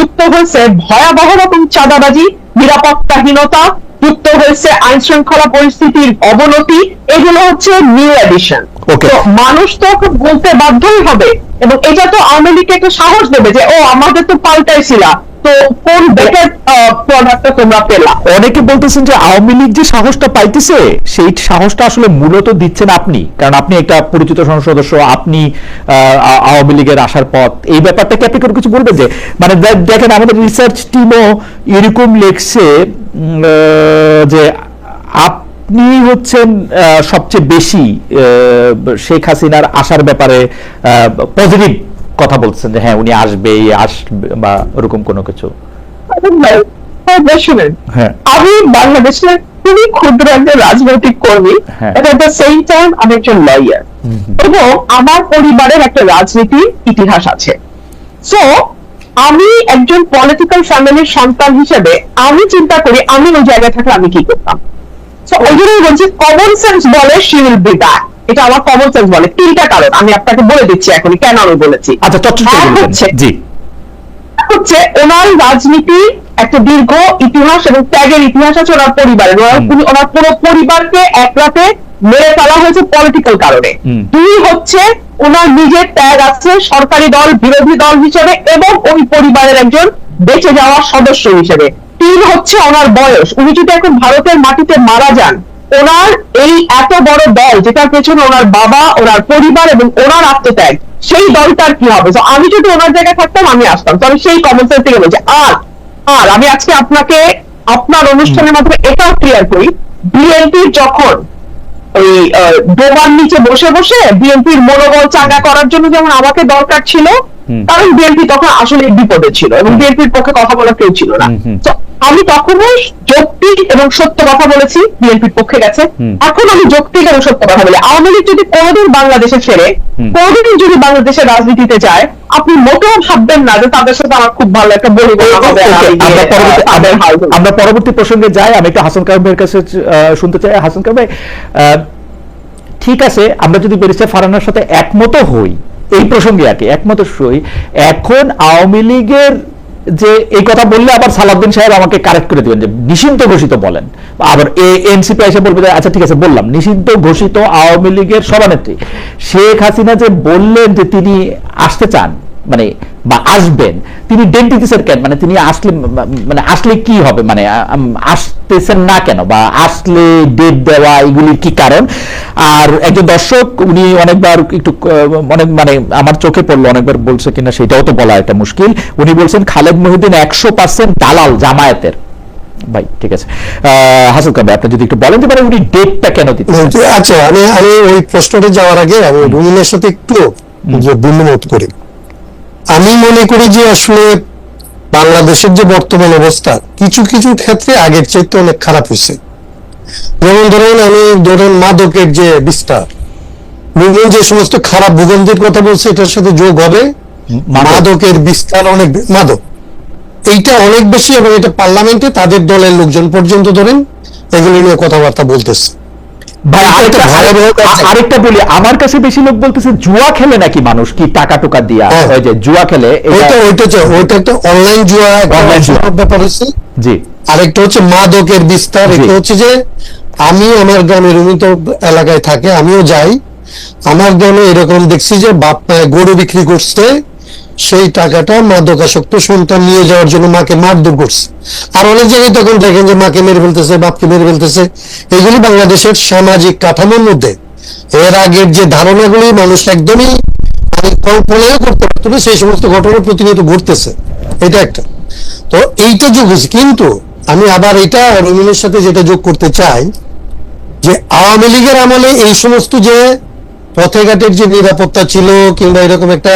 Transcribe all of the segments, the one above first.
যুক্ত হয়েছে ভয়াবহ রকম চাঁদাবাজি, নিরাপত্তাহীনতা, যুক্ত হয়েছে আইন শৃঙ্খলা পরিস্থিতির অবনতি। এগুলো হচ্ছে নিউ এডিশন। তো মানুষ তো বলতে বাধ্যই হবে, এবং এটা তো আওয়ামী লীগকে একটা সাহস দেবে যে ও আমাদের তো পাল্টাইছিল, তো কোন বেটার প্রোডাক্টটা তোমরা পেলা। অনেকে বলতেছেন যে আওয়ামী লীগ যে সাহসটা পাইতেছে সেই সাহসটা আসলে মূলত দিচ্ছেন আপনি, কারণ আপনি একটা পরিচিত সংসদ সদস্য, আপনি আওয়ামী লীগের আসার পথ, এই ব্যাপারটাকে আপনি কোনো কিছু বলবেন যে মানে দেখেন আমাদের রিসার্চ টিমও এরকম লেখছে যে আপনি হচ্ছেন সবচেয়ে বেশি শেখ হাসিনার আসার ব্যাপারে পজিটিভ কথা বলছেন যে হ্যাঁ উনি আসবে বা ওরকম কোনো কিছু। শুনেন, আমি বাংলাদেশের খুবই ক্ষুদ্র একজন রাজনৈতিক কর্মী, এট দ্য সেম টাইম আমি একজন লয়ার, এবং আমার পরিবারের একটা রাজনীতির ইতিহাস আছে। সো আমি একজন পলিটিক্যাল ফ্যামিলির সন্তান হিসেবে আমি চিন্তা করি আমি ওই জায়গায় থাকলে আমি কি করতাম। সো ওই জন্যই বলছি কমন সেন্স বলে শি উইল বি ব্যাক। এটা আমার কমন সেন্স বলে। তিনটা কারণ আমি আপনাকে বলে দিচ্ছি এখনই কেন আমি বলেছি। আচ্ছা, হচ্ছে ওনার রাজনীতি একটা দীর্ঘ ইতিহাস এবং ত্যাগের ইতিহাস আছে ওনার পরিবারের। ওনার পুরো পরিবারকে এক রাতে মেরে ফেলা হয়েছে পলিটিক্যাল কারণে। দুই হচ্ছে ওনার নিজের ত্যাগ আছে সরকারি দল বিরোধী দল হিসেবে এবং ওই পরিবারের একজন বেঁচে যাওয়া সদস্য হিসেবে। তিন হচ্ছে ওনার বয়স। উনি যদি এখন ভারতের মাটিতে মারা যান, ওনার এই এত বড় দল যেটার পেছনে ওনার বাবা, ওনার পরিবার এবং ওনার আত্মত্যাগ, সেই দলটার কি হবে। তো আমি যদি ওনার জায়গায় থাকতাম আমি আসতাম। তবে সেই কমন সেন্স থেকে বলছি। আর আমি আজকে আপনাকে আপনার অনুষ্ঠানের মাধ্যমে এটাও ক্লিয়ার করি, বিএনপি যখন ওই ডোবার নিচে বসে বসে বিএনপির মনোবল চাঙ্গা করার জন্য যেমন আমাকে দরকার ছিল, কারণ বিএনপি তখন আসলে বিপদে ছিল এবং বিএনপির পক্ষে কথা বলার কেউ ছিল না। তো আমি তখনই যৌক্তিক এবং সত্য কথা বলেছি, বিএনপির পক্ষে গেছে। এখন আমি যৌক্তিক এবং সত্য কথা বলি। আওয়ামী লীগ যদি কোনোদিন বাংলাদেশে ফেরে, কোনোদিন যদি বাংলাদেশের রাজনীতিতে যায়, আপনি মোটেও ভাববেন না যে তাদের সাথে আমার খুব ভালো একটা বলি হবে। আমরা পরবর্তী প্রসঙ্গে যাই। আমি একটু হাসান কামাল ভাইয়ের কাছে শুনতে চাই। হাসান কামাল ভাই, ঠিক আছে, আমরা যদি ব্যারিস্টার ফারহানার সাথে একমত হই এই প্রসঙ্গে, আর কি একমত হই, এখন আওয়ামী লীগের যে এই কথা বললে আবার সালাউদ্দিন সাহেব আমাকে কারেক্ট করে দিবেন যে নিষিদ্ধ ঘোষিত বলেন, আবার এনসিপি এসে বলবে যে আচ্ছা ঠিক আছে বললাম নিষিদ্ধ ঘোষিত আওয়ামী লীগের সভানেত্রী শেখ হাসিনা যে বললেন যে তিনি আসতে চান মানে বা আসবেন, তিনি ডেট দিতেছেন কেন? মানে তিনি আসলে মানে আসলে কি হবে, মানে আসতেছেন না কেন, বা আসলে ডেট দেওয়া এগুলির কি কারণ? আর একজন দর্শক উনি অনেকবার একটু অনেক মানে আমার চোখে পড়লো, অনেকবার বলছে কিনা সেটাও তো বলা একটা মুশকিল। উনি বলছেন খালেদ মহিউদ্দিন 100% দালাল জামায়াতের। ভাই ঠিক আছে, হাসান কামাল আপনি যদি একটু বলেন যে মানে উনি ডেটটা কেন দিচ্ছেন? আচ্ছা, আমি ওই প্রশ্নটা যাওয়ার আগে আমি রুমিনের সাথে একটু বিমত করি। আমি মনে করি যে আসলে বাংলাদেশের যে বর্তমান অবস্থা কিছু কিছু ক্ষেত্রে আগের চাইতে অনেক খারাপ হয়েছে। যেমন ধরেন মাদকের যে বিস্তার, রুমিন যে সমস্ত খারাপ ভূগন্ধের কথা বলছে এটার সাথে যোগ হবে মাদকের বিস্তার, অনেক মাদক এইটা অনেক বেশি, এবং এটা পার্লামেন্টে তাদের দলের লোকজন পর্যন্ত ধরেন এগুলো নিয়ে কথাবার্তা বলতেছে। আরেকটা বলি, আমার কাছে বেশি লোক বলতেছে জুয়া খেলে নাকি মানুষ, কি টাকা টুকা দিয়া ওই যে জুয়া খেলে, ওইটা একটা অনলাইন জুয়া ব্যাপার হচ্ছে। জি, আরেকটা হচ্ছে মাদকের বিস্তার। এটা হচ্ছে যে আমি আমার গ্রামের উন্নত এলাকায় থাকে, আমিও যাই, আমার গ্রামে এরকম দেখছি যে বাপ মায়ের গরু বিক্রি করছে, সেই টাকাটা মাদকাসক্ত সন্তান নিয়ে যাওয়ার জন্য মাকে মারধর করছে। আর অনেক জায়গায় তখন দেখেন যে মাকে মেরে ফেলতেছে, বাপকে মেরে ফেলতেছে। এগুলি বাংলাদেশের সামাজিক কাঠামোর মধ্যে এর আগের যে ধারণাগুলি মানুষ একদমই কল্পনাও করতে পারতো না, সেই সমস্ত ঘটনা প্রতিনিয়ত ঘটতেছে। এটা একটা। তো এইটা যোগ হয়েছে। কিন্তু আমি আবার এটা রুমিনের সাথে যেটা যোগ করতে চাই যে আওয়ামী লীগের আমলে এই সমস্ত যে পথে ঘাটের যে নিরাপত্তা ছিল কিংবা এরকম একটা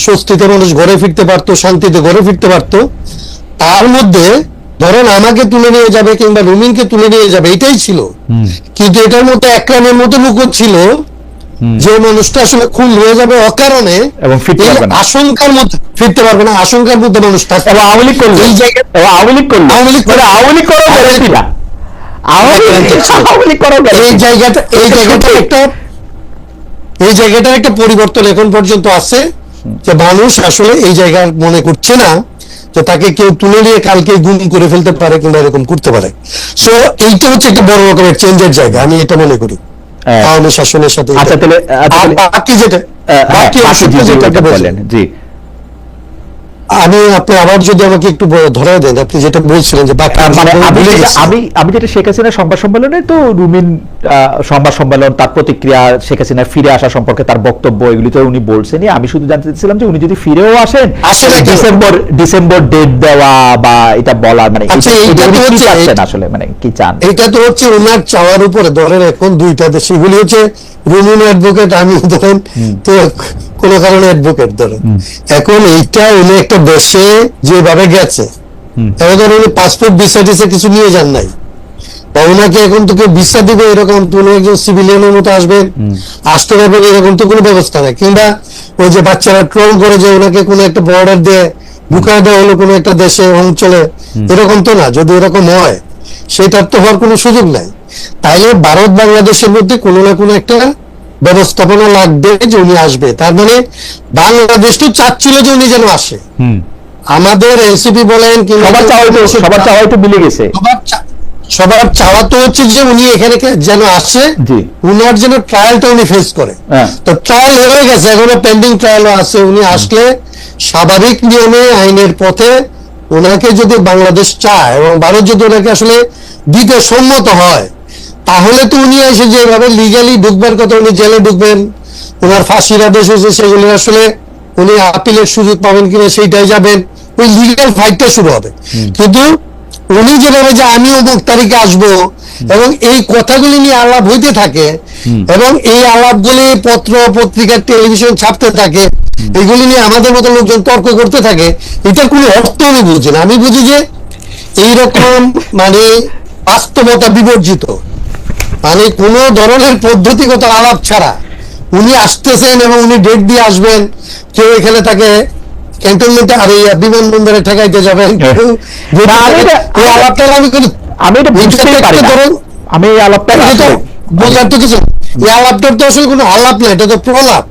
স্বস্তিতে মানুষ ঘরে ফিরতে পারতো, শান্তিতে ঘরে ফিরতে পারতো, তার মধ্যে ধরেন আমাকে তুলে নিয়ে যাবে কিংবা রুমিনকে তুলে নিয়ে যাবে এটাই ছিল। কিন্তু এটার মধ্যে একরামের মতো লুকোচ ছিল যে মানুষটা আসলে খুন হয়ে যাবে অকারণে এবং আশঙ্কার মধ্যে ফিরতে পারবে না, আশঙ্কার মধ্যে মানুষ থাকবে। আওয়ামী লীগ করলো, এই জায়গায় আওয়ামী লীগ করলো, এই জায়গাটার একটা পরিবর্তন এখন পর্যন্ত আছে যে মানুষ আসলে এই জায়গা মনে করছে না যে তাকে কেউ তুলে নিয়ে কালকে গুম করে ফেলতে পারে কিংবা এরকম করতে পারে। সো এইটা হচ্ছে একটা বড় রকমের চেঞ্জের জায়গা, আমি এটা মনে করি আওয়ামী শাসনের সাথে। বাকি যেটা বলেন জি, আমি আপনি আবার যদি আমাকে একটু ধরায় দেন, আপনি যেটা বলছিলেন যে আমি যেটা শেখ হাসিনা সংবাদ সম্মেলনে তো রুমিন সংবাদ সম্মেলন, তার প্রতিক্রিয়া, শেখ হাসিনা ফিরে আসা সম্পর্কে তার বক্তব্য, এগুলি তো উনি বলছেনই। আমি শুধু জানতে চাইছিলাম যে উনি যদি ফিরেও আসেন ডিসেম্বর ডেট দেওয়া বা এটা বলা, মানে আসলে মানে কি চান? এটা তো হচ্ছে ওনার চাওয়ার উপরে। ধরেন এখন দুইটা দেশ, সেগুলি হচ্ছে রুমিন অ্যাডভোকেট, আমি ধরেন তো কোন কারণে অ্যাডভোকেট ধরেন। এখন এইটা উনি একটা দেশে যেভাবে গেছে, এখন উনি পাসপোর্ট ভিসা টিসা কিছু নিয়ে যান নাই, বা ওনাকে এখন তোকে ভিসা দিবে এরকম কোনো একজন সিভিলিয়ানের মতো আসবেন, আসতে পারবেন এরকম তো কোনো ব্যবস্থা নেই। কিংবা ওই যে বাচ্চারা ট্রোল করে যে ওনাকে কোনো একটা বর্ডার দিয়ে ঢুকায় দেওয়া হলো কোনো একটা দেশে অঞ্চলে, এরকম তো না। যদি এরকম হয় সেটার তো হওয়ার কোনো সুযোগ নাই। তাইলে ভারত বাংলাদেশের মধ্যে কোনো না কোনো একটা ব্যবস্থাপনা লাগবে যে উনি আসবে। তার মানে বাংলাদেশ তো চাচ্ছিল যে উনি যেন আসে। আমাদের এনসিপি বলেন সবার চাওয়া তো হচ্ছে যে উনি এখানে যেন আসে, উনার যেন ট্রায়ালটা উনি ফেস করে। তো ট্রায়াল হয়ে গেছে, এখনো পেন্ডিং ট্রায়ালও আছে। উনি আসলে স্বাভাবিক নিয়মে আইনের পথে ওনাকে যদি বাংলাদেশ চায় এবং ভারত যদি ওনাকে আসলে দিতে সম্মত হয়, তাহলে তো উনি এসে যেভাবে লিগালি ঢুকবার কথা, উনি জেলে ঢুকবেন, ওনার ফাঁসির আদেশ হয়েছে, সেগুলো আসলে উনি আপিলের সুযোগ পাবেন কিনা সেইটাই যাবেন, ওই লিগাল ফাইটটা শুরু হবে। কিন্তু উনি যেভাবে যে আমি অমুক তারিখে আসবো এবং এই কথাগুলি নিয়ে আলাপ হইতে থাকে এবং এই আলাপগুলি পত্র পত্রিকা টেলিভিশন ছাপতে থাকে, এগুলি নিয়ে আমাদের মতো লোকজন তর্ক করতে থাকে, এটার কোনো অর্থ আমি বুঝি না। আমি বুঝি যে এইরকম মানে বাস্তবতা বিবর্জিত, মানে কোন ধরনের পদ্ধতিগত আলাপ ছাড়া উনি আসতেছেন এবং উনি ডেট দিয়ে আসবেন। কেউ এখানে তাকে ক্যান্টনমেন্টে আর বিমানবন্দরে ঠেকাইতে যাবেন, আমি এই আলাপটা বোঝার তো কিছু, এই আলাপটার তো আসলে কোনো আলাপ না, এটা তো প্রলাপ।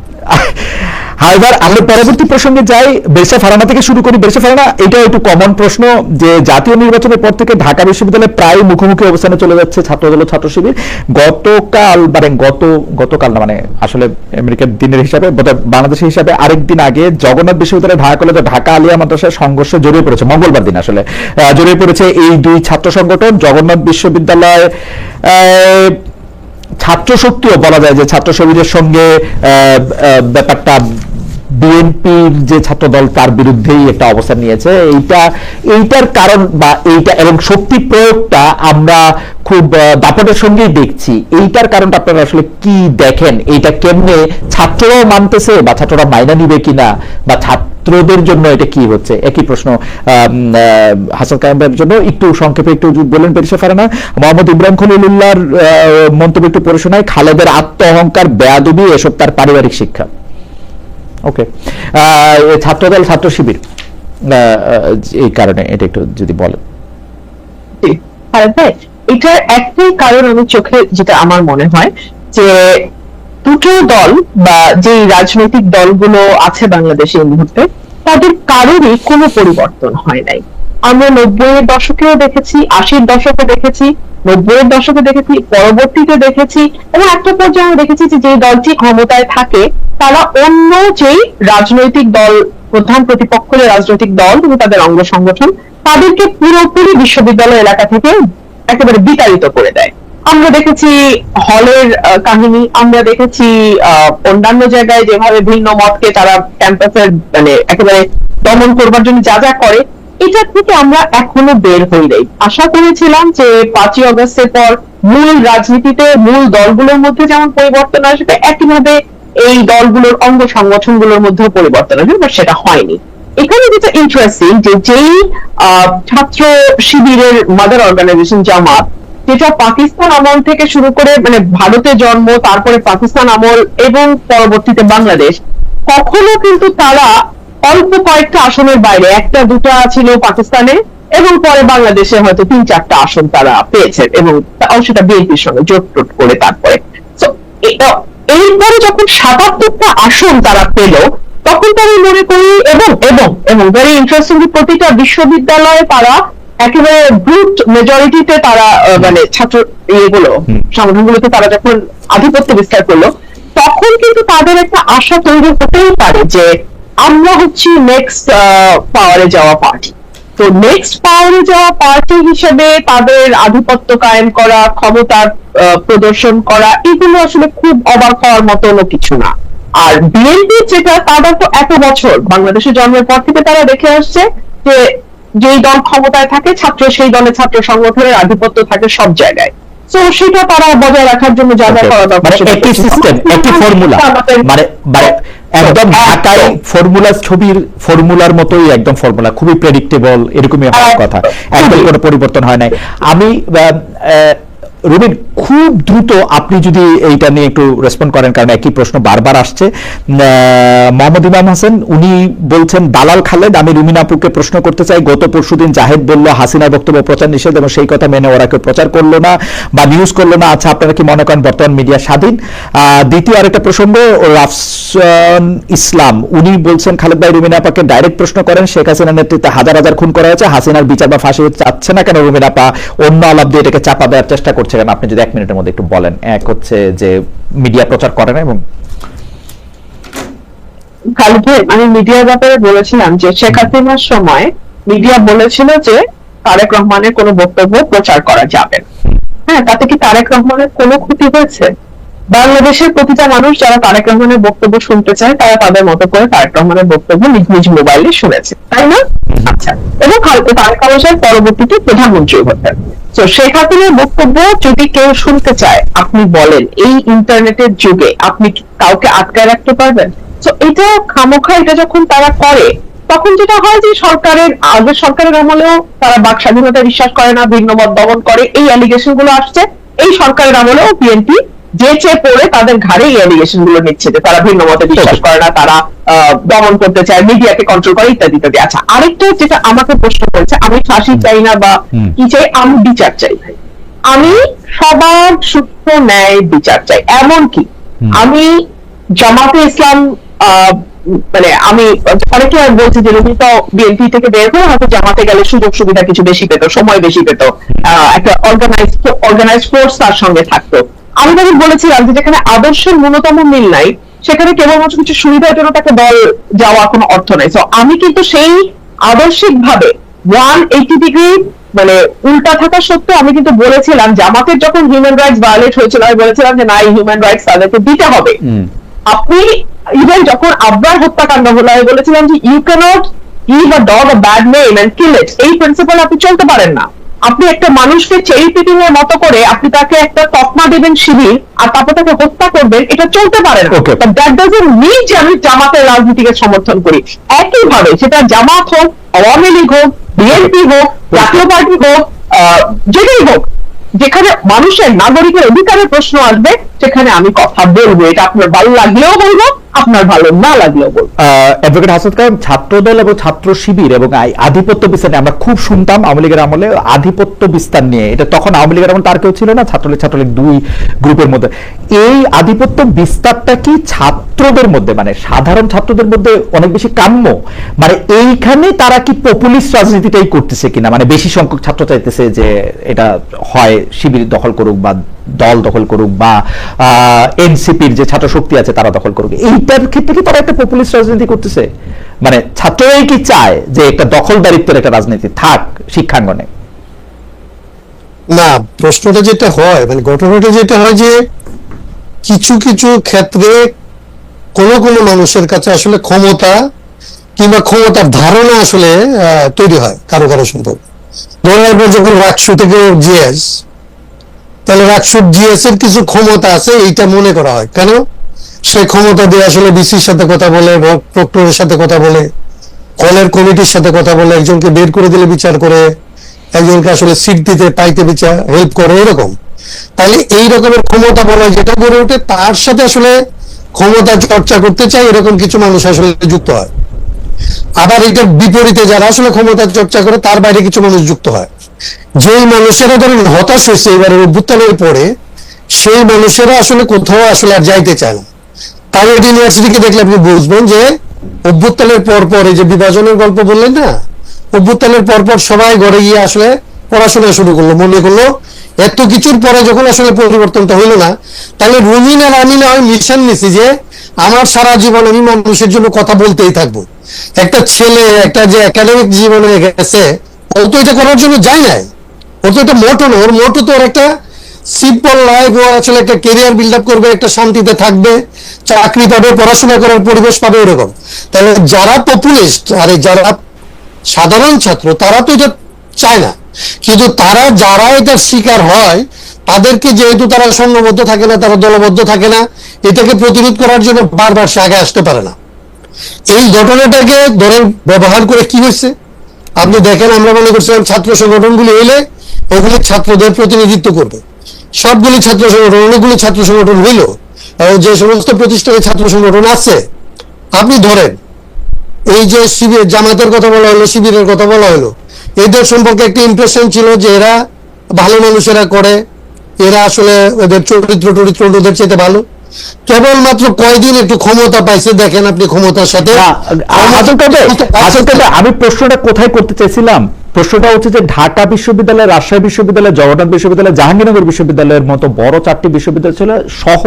এবার আমরা পরবর্তী প্রসঙ্গে যাই, বেরসা ফারানা থেকে শুরু করি। বেরসা ফারানা, এটা একটু কমন প্রশ্ন যে জাতীয় নির্বাচনের পর থেকে ঢাকা বিশ্ববিদ্যালয়ে প্রায় মুখোমুখি অবস্থানে চলে যাচ্ছে ছাত্রদল ও ছাত্র শিবির। গতকাল না, মানে আসলে আমেরিকার দিনের হিসাবে বাংলাদেশের হিসাবে আরেকদিন আগে জগন্নাথ বিশ্ববিদ্যালয় ঢাকা কলেজে ঢাকা আলিয়া মাদ্রাসার সংঘর্ষে জড়িয়ে পড়েছে, মঙ্গলবার দিন আসলে জড়িয়ে পড়েছে এই দুই ছাত্র সংগঠন। জগন্নাথ বিশ্ববিদ্যালয় ছাত্র শক্তিও বলা যায় যে ছাত্র শিবিরের সঙ্গে ব্যাপারটা বিএনপির যে ছাত্র দল তার বিরুদ্ধেই একটা অবস্থান নিয়েছে। এইটার কারণ বা এইটা এবং শক্তি প্রয়োগটা আমরা খুব দাপটের সঙ্গেই দেখছি। এইটার কারণটা আপনারা আসলে কি দেখেন? এইটা কেমনে ছাত্ররাও মানতেছে বা ছাত্ররা মাইনা নিবে কিনা, বা ছাত্রদের জন্য এটা কি হচ্ছে? একই প্রশ্ন হাসান কায়েমের জন্য একটু সংক্ষেপে একটু বলেন বেরসা ফারানা। মোহাম্মদ ইব্রাহিম খলিলুল্লাহর মন্তব্য একটু পড়ে শোনায়, খালেদের আত্ম অহংকার, বেয়াদবি, এসব তার পারিবারিক শিক্ষা। ওকে, ছাত্রদল ছাত্র শিবির এই কারণে এটা একটু যদি বলেন। এটার একটাই কারণ আমি চোখে যেটা আমার মনে হয় যে দুটো দল বা যে রাজনৈতিক দলগুলো আছে বাংলাদেশে এই মুহূর্তে, তাদের কারোরই কোনো পরিবর্তন হয় নাই। আমরা 90-এর দশকেও দেখেছি, 80-র দশকে দেখেছি, 90-এর দশকে দেখেছি, পরবর্তীতে দেখেছি, এবং একটা পর্যায়ে আমরা দেখেছি যে দলটি ক্ষমতায় থাকে তারা অন্য যেই রাজনৈতিক দল, প্রধান প্রতিপক্ষ যে রাজনৈতিক দল এবং তাদের অঙ্গ সংগঠন, তাদেরকে পুরোপুরি বিশ্ববিদ্যালয় এলাকা থেকে একেবারে বিতাড়িত করে দেয়। আমরা দেখেছি হলের কাহিনী, আমরা দেখেছি অন্যান্য জায়গায় যেভাবে ভিন্ন মতকে তারা ক্যাম্পাসের মানে একেবারে দমন করবার জন্য যা যা করে, এটা থেকে আমরা এখনো বের হই নাই। আশা করেছিলাম যে 5ই অগস্টের পর মূল রাজনীতিতে মূল দলগুলোর মধ্যে যেমন পরিবর্তন আসবে, একইভাবে এই দলগুলোর অঙ্গ সংগঠনগুলোর মধ্যেও পরিবর্তন আসবে, বাট সেটা হয়নি। এখানে যেটা ইন্টারেস্টিং যে যেই ছাত্র শিবিরের মাদার অর্গানাইজেশন জামাত, যেটা পাকিস্তান আমল থেকে শুরু করে মানে ভারতে জন্ম, তারপরে পাকিস্তান আমল এবং পরবর্তীতে বাংলাদেশ, কখনো কিন্তু তারা অল্প কয়েকটা আসনের বাইরে, একটা দুটা ছিল পাকিস্তানে এবং পরে বাংলাদেশে হয়তো 3-4টা আসন তারা পেয়েছে এবং সেটা বিএনপির সঙ্গে জোট টোট করে। তারপরে এরপরে যখন 77টা আসন তারা পেল, তখন তো আমি মনে করি এবং এবং এবং ভেরি ইন্টারেস্টিং, প্রতিটা বিশ্ববিদ্যালয়ে তারা একেবারে ব্রুট মেজরিটিতে তারা মানে ছাত্র ইয়েগুলো সংগঠনগুলোতে তারা যখন আধিপত্য বিস্তার করলো, তখন কিন্তু তাদের একটা আশা তৈরি হতেই পারে যে আমরা হচ্ছি নেক্সট পাওয়ারে যাওয়া পার্টি। তো নেক্সট পাওয়ারে যাওয়া পার্টি হিসেবে তাদের আধিপত্য কায়েম করা, ক্ষমতার প্রদর্শন করা, এগুলো আসলে খুব অবাক হওয়ার মতো কিছু না। আর বিএনপি যেটা, তারা তো এত বছর বাংলাদেশে জন্মের পর থেকে তারা দেখে আসছে যে যেই দল ক্ষমতায় থাকে ছাত্র সেই দলে ছাত্র সংগঠনের আধিপত্য থাকে সব জায়গায়। তো সেটা তারা বজায় রাখার জন্য যা যা করা দরকার, একই সিস্টেম, একই ফর্মুলা, মানে একদম ঢাকায় ফর্মুলা, ছবির ফর্মুলার মতোই একদম ফর্মুলা, খুবই প্রেডিক্টেবল, এরকমই হওয়ার কথা, একদম কোনো পরিবর্তন হয় নাই। আমি রুবিন, খুব দ্রুত আপনি যদি এইটা নিয়ে একটু রেসপন্ড করেন, কারণ একই প্রশ্ন বারবার আসছে। মোহাম্মদ ইমাম হাসান উনি বলছেন, দালাল খালেদ, আমি রুমিন আপুকে প্রশ্ন করতে চাই, গত পরশুদিন জাহেদ বলল হাসিনার বক্তব্য প্রচার নিষেধ এবং সেই কথা মেনে ওরা কেউ প্রচার করলো না বা নিউজ করলো না। আচ্ছা, আপনারা কি মনে করেন বর্তমান মিডিয়া স্বাধীন? দ্বিতীয় আরেকটা প্রসঙ্গ, রাফসান ইসলাম উনি বলছেন, খালেদ ভাই রুমিন আপাকে ডাইরেক্ট প্রশ্ন করেন, শেখ হাসিনার নেতৃত্বে হাজার হাজার খুন করা হয়েছে, হাসিনার বিচার বা ফাঁসি চাচ্ছে না কেন রুমিন আপা? অন্য আলাপ দিয়ে এটাকে চাপা দেওয়ার চেষ্টা করছে কেন? আপনি যদি 1 মিনিটের মধ্যে একটু বলেন। এক হচ্ছে যে মিডিয়া প্রচার করে না, এবং খালিদ ভাই, আমি মিডিয়ার ব্যাপারে বলেছিলাম যে শেখ হাসিনার সময় মিডিয়া বলেছিল যে তারেক রহমানের কোনো বক্তব্য প্রচার করা যাবে না। হ্যাঁ, তাতে কি তারেক রহমানের কোনো ক্ষতি হয়েছে? বাংলাদেশের প্রতিটা মানুষ যারা তারেক রহমানের বক্তব্য শুনতে চায় তারা তাদের মতো করে তারেক রহমানের বক্তব্য নিজ নিজ মোবাইলে শুনেছে, তাই না? আচ্ছা, এবং তারেক রহমান পরবর্তীতে প্রধানমন্ত্রী হতেন। তো শেখ হাসিনার বক্তব্য যদি কেউ শুনতে চায়, আপনি বলেন এই ইন্টারনেটের যুগে আপনি কাউকে আটকায় রাখতে পারবেন? তো এটা খামোখা, এটা যখন তারা করে তখন যেটা হয় যে আগের সরকারের আমলেও তারা বাক স্বাধীনতা বিশ্বাস করে না, ভিন্ন মত দমন করে, এই অ্যালিগেশন গুলো আসছে। এই সরকারের আমলেও বিএনপি যে চেয়ে পড়ে তাদের ঘাড়ে এই অ্যালিগেশন গুলো নিচ্ছে যে তারা ভিন্ন মতে বিশ্বাস করে না, তারা দমন করতে চায়, মিডিয়াকে কন্ট্রোল করে, ইত্যাদি ইত্যাদি। আচ্ছা, আরেকটা যেটা আমাকে প্রশ্ন করেছে, আমি ফাঁসি চাই না বা কি চাই, আমি বিচার চাই। আমি সবার সুস্থ ন্যায় বিচার চাই। এমনকি আমি জামাতে ইসলাম মানে আমি অনেকে বলছি যে রবি তো বিএনপি থেকে বের হয়ে হয়তো জামাতে গেলে সুযোগ সুবিধা কিছু বেশি পেত, সময় বেশি পেত, একটা অর্গানাইজ ফোর্স তার সঙ্গে থাকতো। আমি তাদের বলেছিলাম যে যেখানে আদর্শের ন্যূনতম মিল নাই, সেখানে কেবলমাত্র কিছু সুবিধার জন্য তাকে দল যাওয়া কোনো অর্থ নাই। তো আমি কিন্তু সেই আদর্শিক ভাবে 180 ডিগ্রি মানে উল্টা থাকা সত্ত্বেও আমি কিন্তু বলেছিলাম, জামাতের যখন হিউম্যান রাইটস ভায়োলেট হয়েছিল আমি বলেছিলাম যে না, এই হিউম্যান রাইটস তাদেরকে দিতে হবে। আপনি ইভেন যখন আবরার হত্যাকাণ্ড হলো আমি বলেছিলাম যে you cannot give a dog a bad name and kill it. এই প্রিন্সিপাল আপনি চলতে পারেন না। আপনি একটা মানুষকে চেরি পিটিং এর মতো করে আপনি তাকে একটা তকমা দেবেন শিবির আর তারপর তাকে হত্যা করবেন, এটা চলতে পারে না। দ্যাট ডাজন্ট মিন যে আমি জামাতের রাজনীতিকে সমর্থন করি। একইভাবে সেটা জামাত হোক, আওয়ামী লীগ হোক, বিএনপি হোক, জাতীয় পার্টি হোক, যেটাই হোক, যেখানে মানুষের নাগরিকের অধিকারের প্রশ্ন আসবে সেখানে আমি কথা বলবো। এটা আপনার ভালো লাগলেও বলবো, আপনার ভালো না লাগলেও বলবো। অ্যাডভোকেট হাসান কারণ ছাত্রদল এবং ছাত্র শিবির এবং আধিপত্য বিস্তার আমরা খুব শুনতাম আওয়ামী লীগের আমলে, আধিপত্য বিস্তার নিয়ে। এটা তখন আওয়ামী লীগের আমলে তার কেউ ছিল না, ছাত্রলীগ দুই গ্রুপের মধ্যে। এই আধিপত্য বিস্তারটা কি ছাত্রদের মধ্যে, মানে সাধারণ ছাত্রদের মধ্যে অনেক বেশি কাম্য? মানে এইখানে তারা কি পপুলিস্ট রাজনীতিটাই করতেছে কিনা? মানে বেশি সংখ্যক ছাত্র চাইতেছে যে এটা হয় শিবির দখল করুক বা দল দখল করুক বা এনসিপির যে ছাত্র শক্তি আছে তারা দখল করুক, এইটার ক্ষেত্রে কি তারা একটা পপুলিস্ট রাজনীতি করতেছে? মানে ছাত্ররাই কি চায় যে একটা দখলদারিত্বের একটা রাজনীতি থাক শিক্ষাঙ্গনে? না, প্রশ্নটা যেটা হয়, মানে ঘটনাটা যেটা হয় যে কিছু কিছু ক্ষেত্রে কোনো মানুষের কাছে আসলে ক্ষমতা কিংবা ক্ষমতার ধারণা আসলে তৈরি হয় কারো সম্পর্কে। ধরুন যখন রাকসু থেকে জিএস, তাহলে রাকসুর জিএস এর কিছু ক্ষমতা আছে এইটা মনে করা হয়। কেন? সে ক্ষমতা দিয়ে আসলে বিসির সাথে কথা বলে, প্রক্টরের সাথে কথা বলে, কলের কমিটির সাথে কথা বলে, একজনকে বের করে দিলে বিচার করে, একজনকে আসলে সিট দিতে পাইতে বিচার হেল্প করে, এরকম। তাহলে এই রকমের ক্ষমতা বলা যেটা গড়ে ওঠে, তার সাথে আসলে ক্ষমতা চর্চা করতে চায় এরকম কিছু মানুষ আসলে যুক্ত হয়। আবার এটার বিপরীতে যারা আসলে ক্ষমতা চর্চা করে তার বাইরে কিছু মানুষ যুক্ত হয়। যেই মানুষেরা ধরেন হতাশ হয়েছে এবারের অভ্যুত্থানের পরে, সেই মানুষেরা আসলে কোথাও আসলে আর যাইতে চায় না। প্রাইভেট ইউনিভার্সিটিকে দেখলে আপনি বুঝবেন যে অভ্যুত্থানের পর এই যে বিভাজনের গল্প বললেন না, অভ্যুত্থানের পর সবাই ঘরে গিয়ে আসলে পড়াশোনা শুরু করলো, মনে করলো এত কিছুর পরে যখন আসলে পরিবর্তনটা হইলো না, তাহলে রুমিন আর আমি না হয় মিশন নিছি যে আমার সারা জীবন আমি মানুষের জন্য কথা বলতেই থাকবো। একটা ছেলে একটা যে একাডেমিক জীবনে গেছে, ও তো এটা করার জন্য যায় নাই, ওর তো এটা মোটো না, ওর মোটো তো ওর একটা সিম্পল লাইফ, ও আসলে একটা কেরিয়ার বিল্ড আপ করবে, একটা শান্তিতে থাকবে, চাকরি পাবে, পড়াশোনা করার পরিবেশ পাবে, এরকম। তাহলে যারা পপুলিস্ট আর যারা সাধারণ ছাত্র তারা তো এটা চায় না, কিন্তু তারা যারা এটার শিকার হয় তাদেরকে যেহেতু তারা সংঘবদ্ধ থাকে না, তারা দলবদ্ধ থাকে না, এটাকে প্রতিরোধ করার জন্য বারবার সে আগে আসতে পারে না। এই ঘটনাটাকে ধরেন ব্যবহার করে কি হয়েছে আপনি দেখেন, আমরা মনে করছিলাম ছাত্র সংগঠনগুলি এলে ওগুলি ছাত্রদের প্রতিনিধিত্ব করবে, সবগুলি ছাত্র সংগঠন, অনেকগুলি ছাত্র সংগঠন হইল, যে সমস্ত প্রতিষ্ঠানে ছাত্র সংগঠন আছে, আপনি ধরেন এই যে শিবির, জামাতের কথা বলা হলো, শিবিরের কথা বলা হলো, এদের সম্পর্কে একটা ইমপ্রেশন ছিল যে এরা ভালো মানুষেরা করে, এরা আসলে ওদের চরিত্র ওদের চাইতে ভালো। কেবলমাত্র কয়দিন একটু ক্ষমতা পাইছে, দেখেন আপনি ক্ষমতার সাথে। আমি প্রশ্নটা কোথায় করতে চাইছিলাম, প্রশ্নটা হচ্ছে যে ঢাকা বিশ্ববিদ্যালয়, রাজশাহী বিশ্ববিদ্যালয়, জগন্নাথ বিশ্ববিদ্যালয়, জাহাঙ্গীরনগর বিশ্ববিদ্যালয়ের মতো বড় 4টি বিশ্ববিদ্যালয় ছিল সহ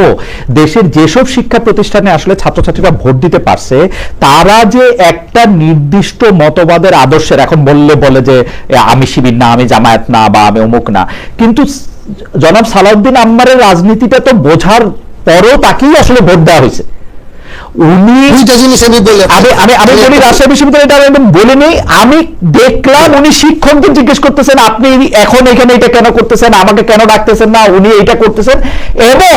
দেশের যেসব শিক্ষা প্রতিষ্ঠানে আসলে ছাত্রছাত্রীরা ভোট দিতে পারছে, তারা যে একটা নির্দিষ্ট মতবাদের আদর্শের, এখন বলে যে আমি শিবির না, আমি জামায়াত না, বা আমি অমুক না, কিন্তু জনাব সালাউদ্দিন আম্মারের রাজনীতিটা তো বোঝার পরও তাকেই আসলে ভোট দেওয়া হয়েছে। উনি আমি বলি রাজশাহী বিশ্ববিদ্যালয়টা একদম বলে নেই, আমি দেখলাম উনি শিক্ষকদের জিজ্ঞেস করতেছেন আপনি এখন এখানে এটা কেন করতেছেন, আমাকে কেন ডাকতেছেন না, উনি এইটা করতেছেন, এবং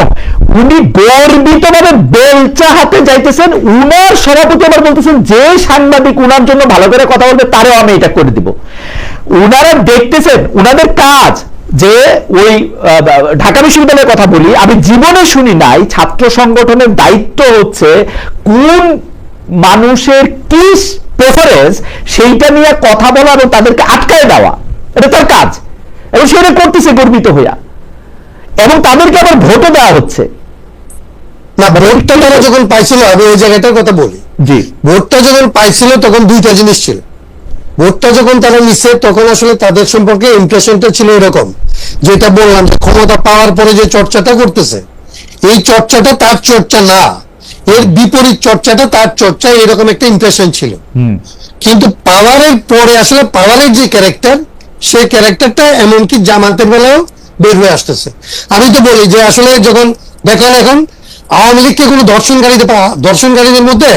উনি গর্বিতভাবে বেলচা হাতে যাইতেছেন। উনার সভাপতি আবার বলতেছেন যে সাংবাদিক উনার জন্য ভালো করে কথা বলবে তারেও আমি এটা করে দিব। উনারা দেখতেছেন উনাদের কাজ যে ওই ঢাকা বিশ্ববিদ্যালয়ের কথা বলি, আমি জীবনে শুনি নাই ছাত্র সংগঠনের দায়িত্ব হচ্ছে কোন মানুষের কি প্রেফারেন্স সেইটা নিয়ে কথা বলা এবং তাদেরকে আটকায় দেওয়া, এটা তার কাজ, এবং সেটা করতেছে গর্বিত হইয়া, এবং তাদেরকে আবার ভোটও দেওয়া হচ্ছে না। ভোটটা তারা যখন পাইছিল, আমি ওই জায়গাটার কথা বলি, জি, ভোটটা যখন পাইছিল তখন দুইটা জিনিস ছিল। ভোটটা যখন তারা নিচ্ছে তখন আসলে তাদের সম্পর্কে ইমপ্রেশনটা ছিল এরকম, যেটা বললাম যে ক্ষমতা পাওয়ার পরে যে চর্চাটা করতেছে, এই চর্চাটা তার চর্চা না, এর বিপরীত চর্চাটা তার চর্চা, এরকম একটা ইমপ্রেশন ছিল। কিন্তু পাওয়ারের পরে আসলে পাওয়ারের যে ক্যারেক্টার, সেই ক্যারেক্টারটা এমনকি জামাতের বেলাও বের হয়ে আসতেছে। আমি তো বলি যে আসলে যখন দেখেন এখন আওয়ামী লীগকে কোনো দর্শনকারীদের মধ্যে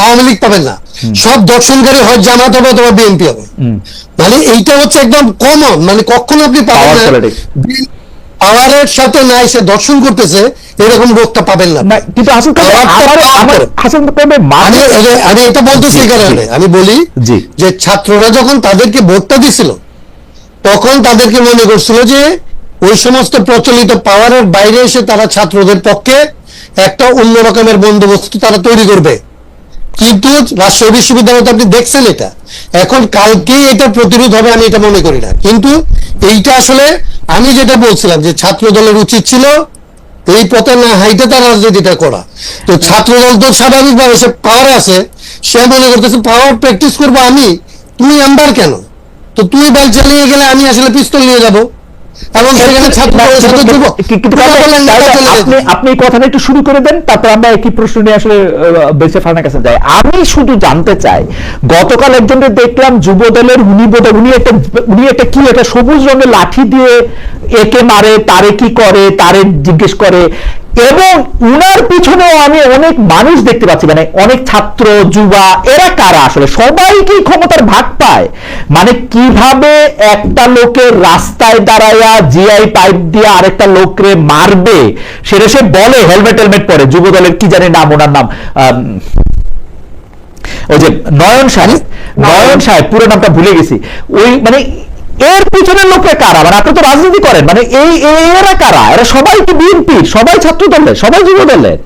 আওয়ামী লীগ পাবেন না, সব দর্শনকারী হয় জামাত হবে অথবা বিএনপি হবে, মানে এইটা হচ্ছে একদম কমন, মানে কখনো আপনি পাবেন না পাওয়ারের সাথে নাই সে দর্শন করতেছে এরকম লোকটা পাবেন না। কিন্তু আমি এটা বলতেছি এই কারণে, আমি বলি যে ছাত্ররা যখন তাদেরকে ভোটটা দিছিল তখন তাদেরকে মনে করছিল যে ওই সমস্ত প্রচলিত পাওয়ারের বাইরে এসে তারা ছাত্রদের পক্ষে একটা অন্য রকমের বন্দোবস্ত তারা তৈরি করবে। কিন্তু রাজশাহী বিশ্ববিদ্যালয়তে আপনি দেখছেন এটা, এখন কালকেই এটা প্রতিরোধ হবে আমি এটা মনে করি না। কিন্তু এইটা আসলে আমি যেটা বলছিলাম যে ছাত্র দলের উচিত ছিল এই পথে না হাইটে তার রাজনীতিটা করা। তো ছাত্র দল তো স্বাভাবিকভাবে সে পাওয়ারে আছে, সে মনে করতেছে পাওয়ার প্র্যাকটিস করবো আমি, তুমি আম্বার কেন, তো তুই বাইক চালিয়ে গেলে আমি আসলে পিস্তল নিয়ে যাবো, এবং আপনি কথাটা একটু শুরু করে দেন, তারপর আমরা একই প্রশ্ন নিয়ে আসলে বেঁচে ফানার কাছে যাই। আমি শুধু জানতে চাই, গতকাল একজনকে দেখলাম যুব দলের উনি একটা কি একটা সবুজ রঙের লাঠি দিয়ে একে মারে, তারে কি করে, তারে জিজ্ঞেস করে, এবং উনার পিছনেও আমি অনেক মানুষ দেখতে পাচ্ছি, মানে অনেক ছাত্র যুবা, এরা কারা আসলে সবাই কি ক্ষমতার ভাগ পায়? মানে কিভাবে একটা লোকের রাস্তায় দাঁড়ায়া জিআই পাইপ দিয়ে আরেকটা লোকরে মারবে সেটা সে বলে, হেলমেট পরে, যুব দলের কি জানি নাম, ওনার নাম ওই যে নয়ন সাহেব পুরো নামটা ভুলে গেছি, ওই মানে এর পিছনের লোকরা কারা? মানে আপনি তো রাজনীতি করেন, মানে এরা কারা? এরা সবাই কি বিএনপি, সবাই ছাত্র দলের, সবাই যুব দলের,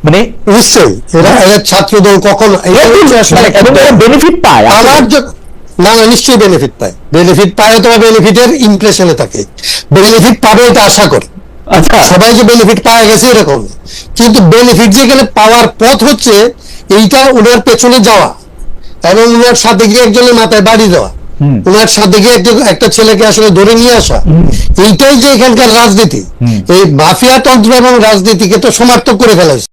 মানে নিশ্চয়ই এরা ছাত্র দল কখনো বেনিফিট পায় না, নিশ্চয়ই বেনিফিট পায় অথবা বেনিফিটের ইমপ্রেশনে থাকে, বেনিফিট পাবে এটা আশা করে। আচ্ছা, সবাই যে বেনিফিট পাওয়া গেছে এরকম, কিন্তু বেনিফিট যেখানে পাওয়ার পথ হচ্ছে এইটা ওনার পেছনে যাওয়া এবং ওনার সাথে গিয়ে একজনের মাথায় বাড়ি দেওয়া, ওনার সাথে গিয়ে একটা ছেলেকে আসলে ধরে নিয়ে আসা, এইটাই যে এখানকার রাজনীতি, এই মাফিয়া তন্ত্র এবং রাজনীতিকে তো সমার্থক করে ফেলা হয়েছে।